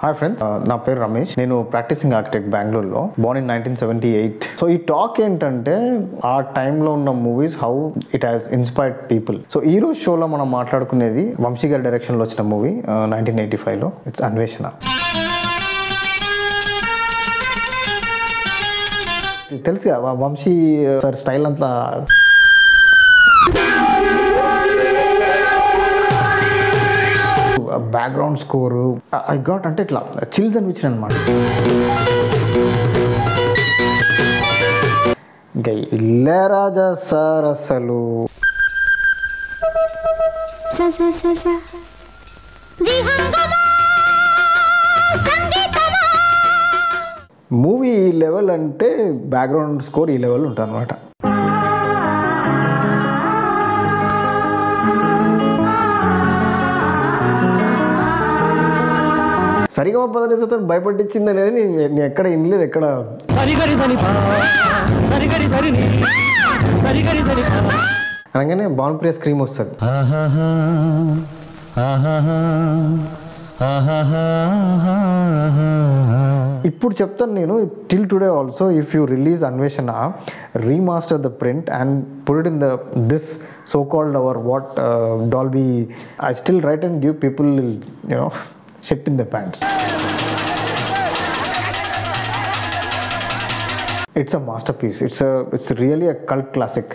Hi friends, నా పేరు రమేష్. నేను ప్రాక్టీసింగ్ ఆర్కిటెక్ట్ బెంగళూరులో. Born in 1978. సో ఈ టాక్ ఏంటంటే ఆ టైంలో ఉన్న movies how it has inspired people. So ఈ రోజు షోలో మనం మాట్లాడుకునేది వంశీ గారి డైరెక్షన్లో వచ్చిన మూవీ 1985లో. ఇట్స్ అన్వేషణ. తెలుసుగా వంశీ సార్ స్టైల్ అంతా బ్యాక్గ్రౌండ్ స్కోరు ఐ గాట్ అంటే ఇట్లా చిల్స్ అనిపించింది అనమాట. ఇంకా ఇళయరాజా సార్ అసలు మూవీ ఈ లెవెల్ అంటే బ్యాక్గ్రౌండ్ స్కోర్ ఈ లెవెల్ ఉంటుంది అనమాట. సరిగా పదనిసతో భయపట్టించింది అనేది నేను ఎక్కడ వినలేదు. ఎక్కడ అనగానే భానుప్రియ స్క్రీమ్ వస్తుంది. ఇప్పుడు చెప్తాను నేను, till today also if you release Anveshana, remaster the print and put it in this so called our what Dolby, I still write and give people you know shit in the pants. It's a masterpiece. It's really a cult classic.